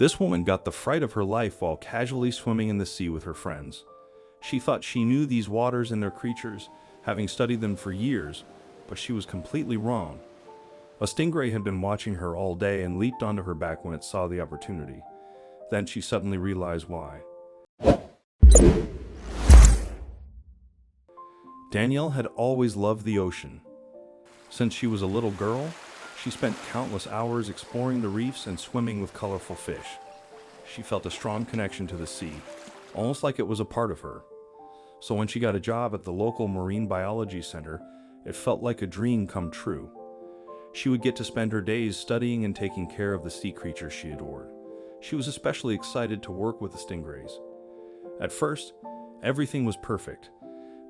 This woman got the fright of her life while casually swimming in the sea with her friends. She thought she knew these waters and their creatures, having studied them for years, but she was completely wrong. A stingray had been watching her all day and leaped onto her back when it saw the opportunity. Then she suddenly realized why. Danielle had always loved the ocean. Since she was a little girl, she spent countless hours exploring the reefs and swimming with colorful fish. She felt a strong connection to the sea, almost like it was a part of her. So when she got a job at the local marine biology center, it felt like a dream come true. She would get to spend her days studying and taking care of the sea creatures she adored. She was especially excited to work with the stingrays. At first, everything was perfect.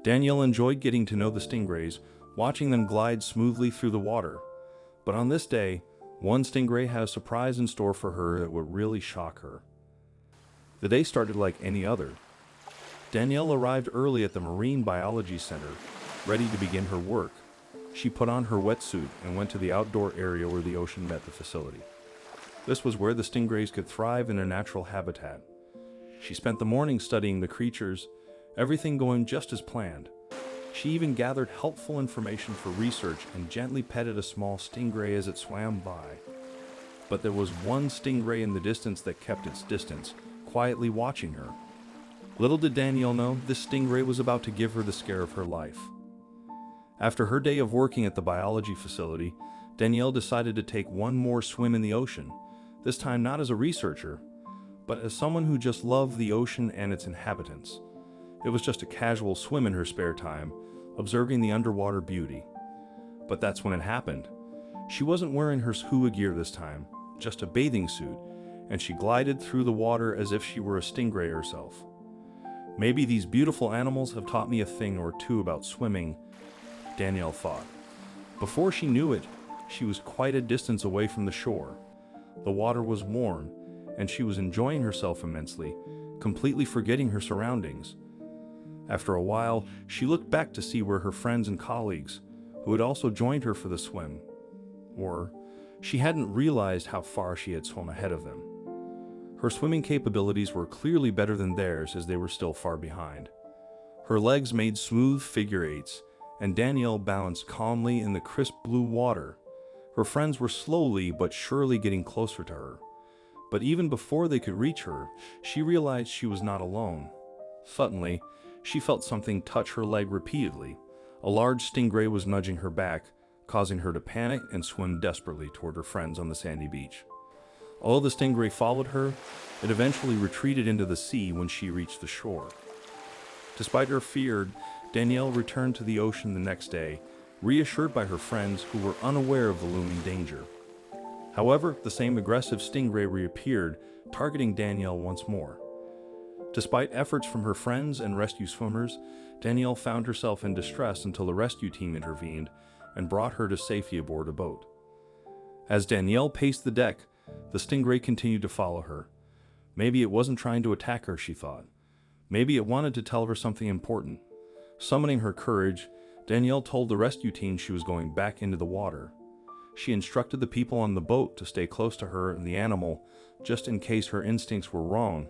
Danielle enjoyed getting to know the stingrays, watching them glide smoothly through the water. But on this day, one stingray had a surprise in store for her that would really shock her. The day started like any other. Danielle arrived early at the Marine Biology Center, ready to begin her work. She put on her wetsuit and went to the outdoor area where the ocean met the facility. This was where the stingrays could thrive in their natural habitat. She spent the morning studying the creatures, everything going just as planned. She even gathered helpful information for research and gently petted a small stingray as it swam by. But there was one stingray in the distance that kept its distance, quietly watching her. Little did Danielle know, this stingray was about to give her the scare of her life. After her day of working at the biology facility, Danielle decided to take one more swim in the ocean, this time not as a researcher, but as someone who just loved the ocean and its inhabitants. It was just a casual swim in her spare time, observing the underwater beauty. But that's when it happened. She wasn't wearing her scuba gear this time, just a bathing suit, and she glided through the water as if she were a stingray herself. Maybe these beautiful animals have taught me a thing or two about swimming, Danielle thought. Before she knew it, she was quite a distance away from the shore. The water was warm, and she was enjoying herself immensely, completely forgetting her surroundings. After a while, she looked back to see where her friends and colleagues, who had also joined her for the swim, were. She hadn't realized how far she had swum ahead of them. Her swimming capabilities were clearly better than theirs as they were still far behind. Her legs made smooth figure eights, and Danielle balanced calmly in the crisp blue water. Her friends were slowly but surely getting closer to her. But even before they could reach her, she realized she was not alone. Suddenly, she felt something touch her leg repeatedly. A large stingray was nudging her back, causing her to panic and swim desperately toward her friends on the sandy beach. Although the stingray followed her, it eventually retreated into the sea when she reached the shore. Despite her fear, Danielle returned to the ocean the next day, reassured by her friends who were unaware of the looming danger. However, the same aggressive stingray reappeared, targeting Danielle once more. Despite efforts from her friends and rescue swimmers, Danielle found herself in distress until the rescue team intervened and brought her to safety aboard a boat. As Danielle paced the deck, the stingray continued to follow her. Maybe it wasn't trying to attack her, she thought. Maybe it wanted to tell her something important. Summoning her courage, Danielle told the rescue team she was going back into the water. She instructed the people on the boat to stay close to her and the animal, just in case her instincts were wrong.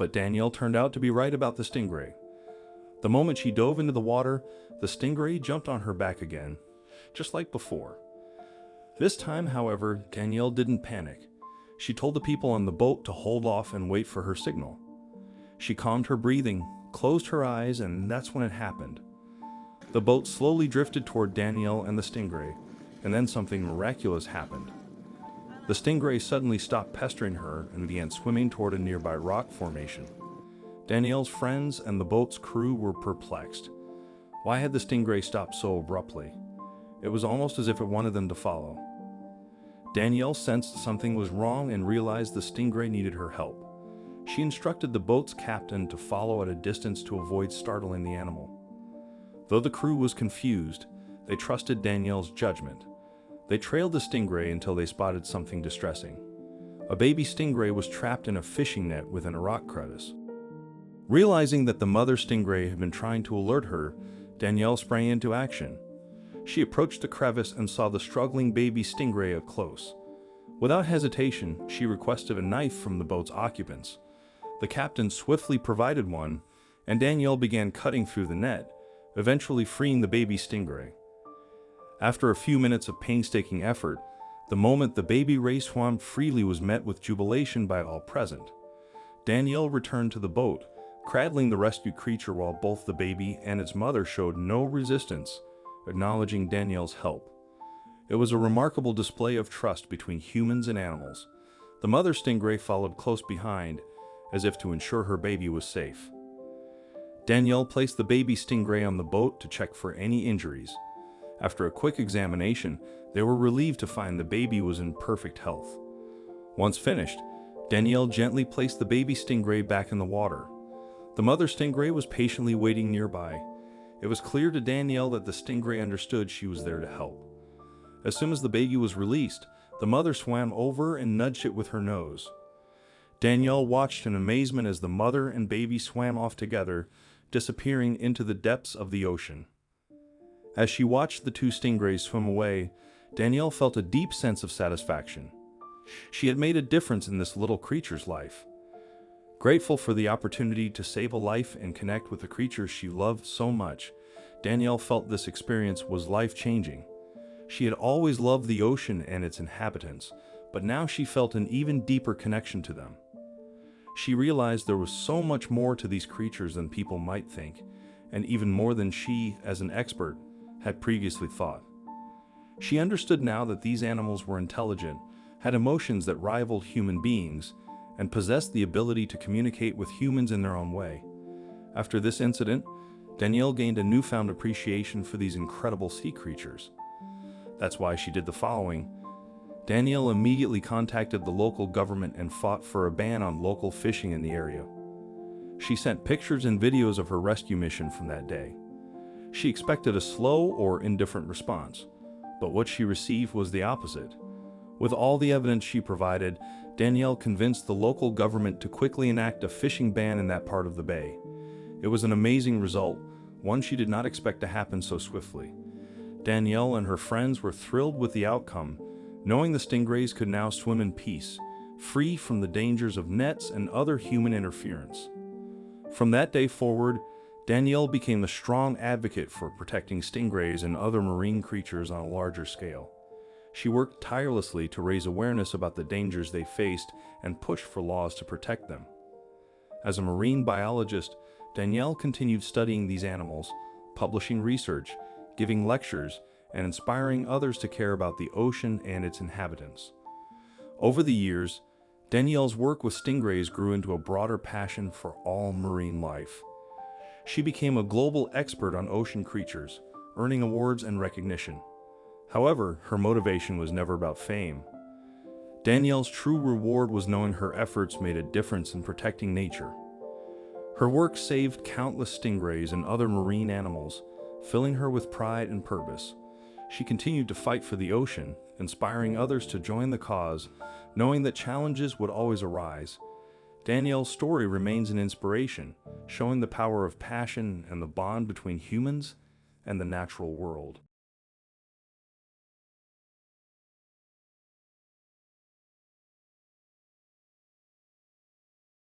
But Danielle turned out to be right about the stingray. The moment she dove into the water, the stingray jumped on her back again, just like before. This time, however, Danielle didn't panic. She told the people on the boat to hold off and wait for her signal. She calmed her breathing, closed her eyes, and that's when it happened. The boat slowly drifted toward Danielle and the stingray, and then something miraculous happened. The stingray suddenly stopped pestering her and began swimming toward a nearby rock formation. Danielle's friends and the boat's crew were perplexed. Why had the stingray stopped so abruptly? It was almost as if it wanted them to follow. Danielle sensed something was wrong and realized the stingray needed her help. She instructed the boat's captain to follow at a distance to avoid startling the animal. Though the crew was confused, they trusted Danielle's judgment. They trailed the stingray until they spotted something distressing. A baby stingray was trapped in a fishing net within a rock crevice. Realizing that the mother stingray had been trying to alert her, Danielle sprang into action. She approached the crevice and saw the struggling baby stingray up close. Without hesitation, she requested a knife from the boat's occupants. The captain swiftly provided one, and Danielle began cutting through the net, eventually freeing the baby stingray. After a few minutes of painstaking effort, the moment the baby ray swam freely was met with jubilation by all present. Danielle returned to the boat, cradling the rescued creature while both the baby and its mother showed no resistance, acknowledging Danielle's help. It was a remarkable display of trust between humans and animals. The mother stingray followed close behind, as if to ensure her baby was safe. Danielle placed the baby stingray on the boat to check for any injuries. After a quick examination, they were relieved to find the baby was in perfect health. Once finished, Danielle gently placed the baby stingray back in the water. The mother stingray was patiently waiting nearby. It was clear to Danielle that the stingray understood she was there to help. As soon as the baby was released, the mother swam over and nudged it with her nose. Danielle watched in amazement as the mother and baby swam off together, disappearing into the depths of the ocean. As she watched the two stingrays swim away, Danielle felt a deep sense of satisfaction. She had made a difference in this little creature's life. Grateful for the opportunity to save a life and connect with the creature she loved so much, Danielle felt this experience was life-changing. She had always loved the ocean and its inhabitants, but now she felt an even deeper connection to them. She realized there was so much more to these creatures than people might think, and even more than she, as an expert, had previously thought. She understood now that these animals were intelligent, had emotions that rivaled human beings, and possessed the ability to communicate with humans in their own way. After this incident, Danielle gained a newfound appreciation for these incredible sea creatures. That's why she did the following. Danielle immediately contacted the local government and fought for a ban on local fishing in the area. She sent pictures and videos of her rescue mission from that day. She expected a slow or indifferent response, but what she received was the opposite. With all the evidence she provided, Danielle convinced the local government to quickly enact a fishing ban in that part of the bay. It was an amazing result, one she did not expect to happen so swiftly. Danielle and her friends were thrilled with the outcome, knowing the stingrays could now swim in peace, free from the dangers of nets and other human interference. From that day forward, Danielle became a strong advocate for protecting stingrays and other marine creatures on a larger scale. She worked tirelessly to raise awareness about the dangers they faced and pushed for laws to protect them. As a marine biologist, Danielle continued studying these animals, publishing research, giving lectures, and inspiring others to care about the ocean and its inhabitants. Over the years, Danielle's work with stingrays grew into a broader passion for all marine life. She became a global expert on ocean creatures, earning awards and recognition. However, her motivation was never about fame. Danielle's true reward was knowing her efforts made a difference in protecting nature. Her work saved countless stingrays and other marine animals, filling her with pride and purpose. She continued to fight for the ocean, inspiring others to join the cause, knowing that challenges would always arise. Danielle's story remains an inspiration, showing the power of passion and the bond between humans and the natural world.